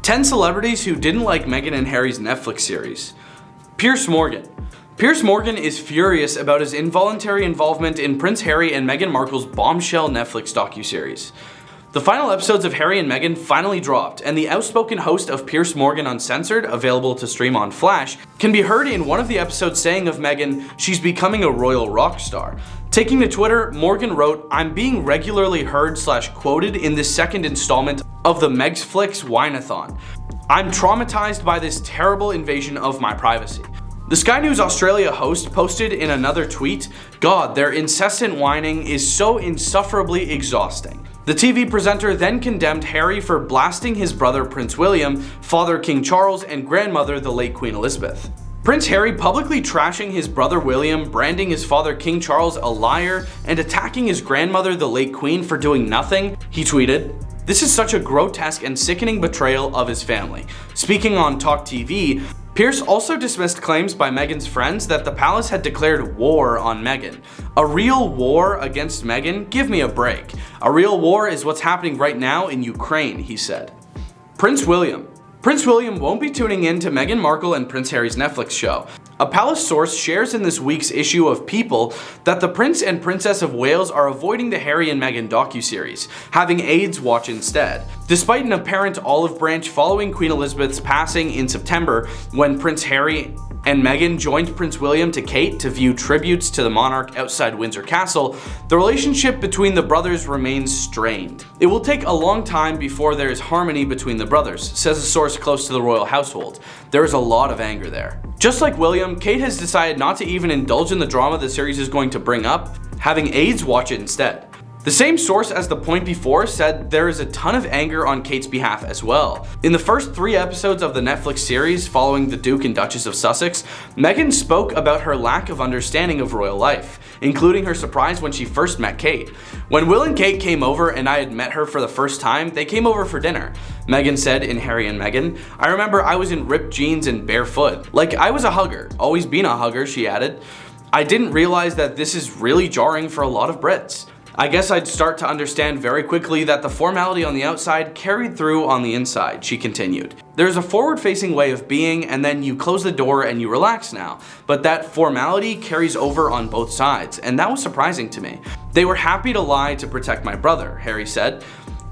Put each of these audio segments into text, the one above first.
10 celebrities who didn't like Meghan and Harry's Netflix series. Piers Morgan. Piers Morgan is furious about his involuntary involvement in Prince Harry and Meghan Markle's bombshell Netflix docuseries. The final episodes of Harry and Meghan finally dropped, and the outspoken host of Piers Morgan Uncensored, available to stream on Flash, can be heard in one of the episodes saying of Meghan, she's becoming a royal rock star. Taking to Twitter, Morgan wrote, "I'm being regularly heard/quoted in this second installment of the Megflix Whine-a-thon. I'm traumatized by this terrible invasion of my privacy." The Sky News Australia host posted in another tweet, "God, their incessant whining is so insufferably exhausting." The TV presenter then condemned Harry for blasting his brother Prince William, father King Charles, and grandmother the late Queen Elizabeth. Prince Harry publicly trashing his brother William, branding his father King Charles a liar, and attacking his grandmother the late Queen for doing nothing. He tweeted, "This is such a grotesque and sickening betrayal of his family." Speaking on Talk TV, Piers also dismissed claims by Meghan's friends that the palace had declared war on Meghan. "A real war against Meghan? Give me a break. A real war is what's happening right now in Ukraine," he said. Prince William. Prince William won't be tuning in to Meghan Markle and Prince Harry's Netflix show. A palace source shares in this week's issue of People that the Prince and Princess of Wales are avoiding the Harry and Meghan docuseries, having aides watch instead. Despite an apparent olive branch following Queen Elizabeth's passing in September, when Prince Harry and Meghan joined Prince William to Kate to view tributes to the monarch outside Windsor Castle, the relationship between the brothers remains strained. "It will take a long time before there is harmony between the brothers," says a source close to the royal household. "There is a lot of anger there." Just like William, Kate has decided not to even indulge in the drama the series is going to bring up, having aides watch it instead. The same source as the point before said there is a ton of anger on Kate's behalf as well. In the first 3 episodes of the Netflix series following the Duke and Duchess of Sussex, Meghan spoke about her lack of understanding of royal life, including her surprise when she first met Kate. "When Will and Kate came over and I had met her for the first time, they came over for dinner," Meghan said in Harry and Meghan. "I remember I was in ripped jeans and barefoot. Like, I was a hugger. Always been a hugger," she added. "I didn't realize that this is really jarring for a lot of Brits. I guess I'd start to understand very quickly that the formality on the outside carried through on the inside," she continued. "There's a forward-facing way of being, and then you close the door and you relax now. But that formality carries over on both sides, and that was surprising to me. They were happy to lie to protect my brother," Harry said,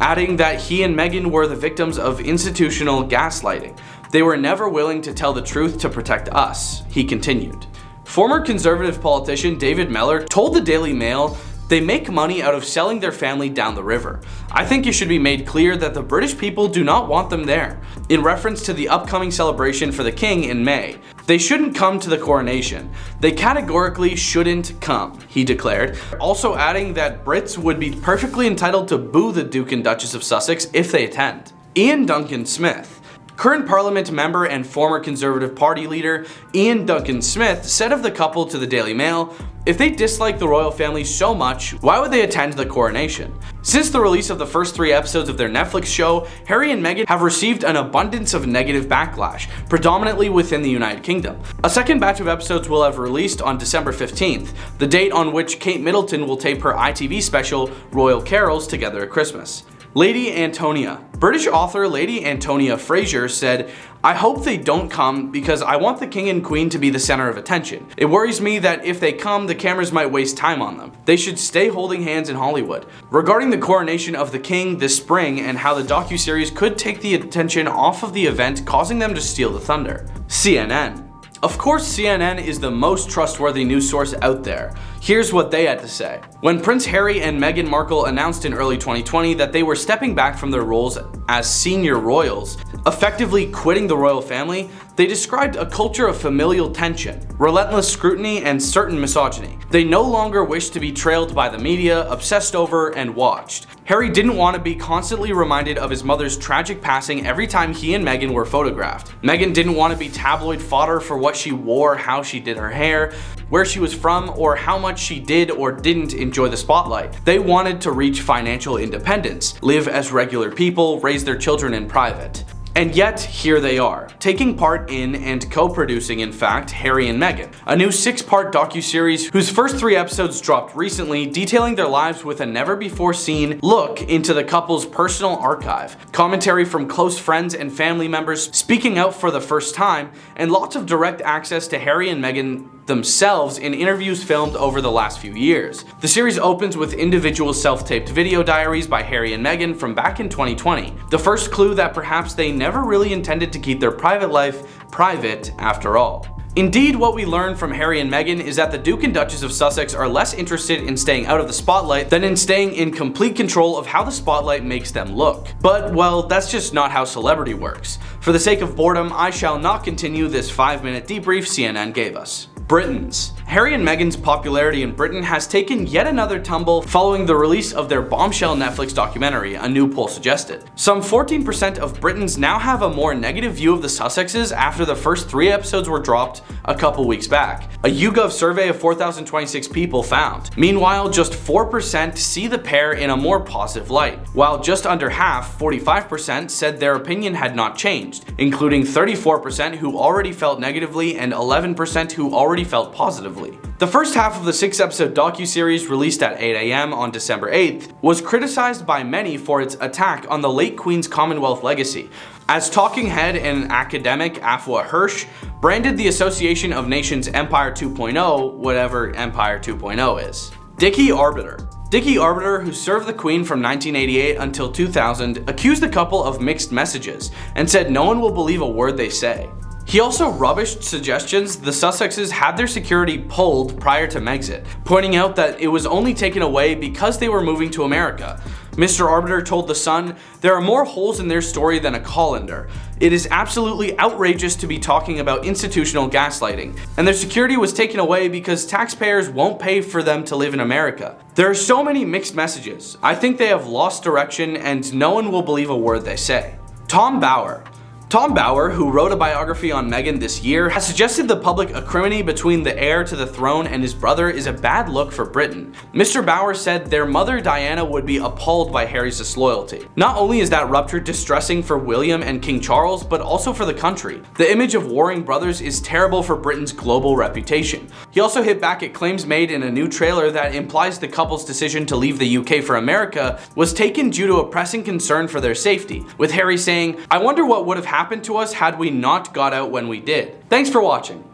adding that he and Meghan were the victims of institutional gaslighting. "They were never willing to tell the truth to protect us," he continued. Former Conservative politician David Mellor told the Daily Mail, "They make money out of selling their family down the river. I think it should be made clear that the British people do not want them there," in reference to the upcoming celebration for the King in May. "They shouldn't come to the coronation. They categorically shouldn't come," he declared, also adding that Brits would be perfectly entitled to boo the Duke and Duchess of Sussex if they attend. Ian Duncan Smith. Current Parliament member and former Conservative Party leader Ian Duncan Smith said of the couple to the Daily Mail, "If they dislike the royal family so much, why would they attend the coronation?" Since the release of the first 3 episodes of their Netflix show, Harry and Meghan have received an abundance of negative backlash, predominantly within the United Kingdom. A second batch of episodes will have released on December 15th, the date on which Kate Middleton will tape her ITV special Royal Carols Together at Christmas. Lady Antonia. British author Lady Antonia Fraser said, "I hope they don't come because I want the King and Queen to be the center of attention. It worries me that if they come, the cameras might waste time on them. They should stay holding hands in Hollywood." Regarding the coronation of the King this spring and how the docuseries could take the attention off of the event, causing them to steal the thunder. CNN. Of course, CNN is the most trustworthy news source out there. Here's what they had to say. When Prince Harry and Meghan Markle announced in early 2020 that they were stepping back from their roles as senior royals, effectively quitting the royal family, they described a culture of familial tension, relentless scrutiny, and certain misogyny. They no longer wished to be trailed by the media, obsessed over, and watched. Harry didn't want to be constantly reminded of his mother's tragic passing every time he and Meghan were photographed. Meghan didn't want to be tabloid fodder for what she wore, how she did her hair, where she was from, or how much she did or didn't enjoy the spotlight. They wanted to reach financial independence, live as regular people, raise their children in private. And yet, here they are, taking part in and co-producing, in fact, Harry and Meghan, a new 6-part docuseries whose first 3 episodes dropped recently, detailing their lives with a never-before-seen look into the couple's personal archive, commentary from close friends and family members speaking out for the first time, and lots of direct access to Harry and Meghan themselves in interviews filmed over the last few years. The series opens with individual self-taped video diaries by Harry and Meghan from back in 2020, the first clue that perhaps they never really intended to keep their private life private after all. Indeed, what we learn from Harry and Meghan is that the Duke and Duchess of Sussex are less interested in staying out of the spotlight than in staying in complete control of how the spotlight makes them look. But, well, that's just not how celebrity works. For the sake of boredom, I shall not continue this 5-minute debrief CNN gave us. Britons. Harry and Meghan's popularity in Britain has taken yet another tumble following the release of their bombshell Netflix documentary, a new poll suggested. Some 14% of Britons now have a more negative view of the Sussexes after the first 3 episodes were dropped a couple weeks back. A YouGov survey of 4,026 people found. Meanwhile, just 4% see the pair in a more positive light, while just under half, 45%, said their opinion had not changed, including 34% who already felt negatively and 11% who already felt positively. The first half of the 6-episode docuseries, released at 8 AM on December 8th, was criticized by many for its attack on the late Queen's Commonwealth legacy, as talking head and academic Afua Hirsch branded the Association of Nations Empire 2.0, whatever Empire 2.0 is. Dickie Arbiter. Dickie Arbiter, who served the Queen from 1988 until 2000, accused the couple of mixed messages and said no one will believe a word they say. He also rubbished suggestions the Sussexes had their security pulled prior to Megxit, pointing out that it was only taken away because they were moving to America. Mr. Arbiter told The Sun, "There are more holes in their story than a colander. It is absolutely outrageous to be talking about institutional gaslighting, and their security was taken away because taxpayers won't pay for them to live in America. There are so many mixed messages. I think they have lost direction and no one will believe a word they say." Tom Bauer. Tom Bauer, who wrote a biography on Meghan this year, has suggested the public acrimony between the heir to the throne and his brother is a bad look for Britain. Mr. Bauer said their mother Diana would be appalled by Harry's disloyalty. Not only is that rupture distressing for William and King Charles, but also for the country. The image of warring brothers is terrible for Britain's global reputation. He also hit back at claims made in a new trailer that implies the couple's decision to leave the UK for America was taken due to a pressing concern for their safety, with Harry saying, "I wonder what would have happened to us had we not got out when we did." Thanks for watching.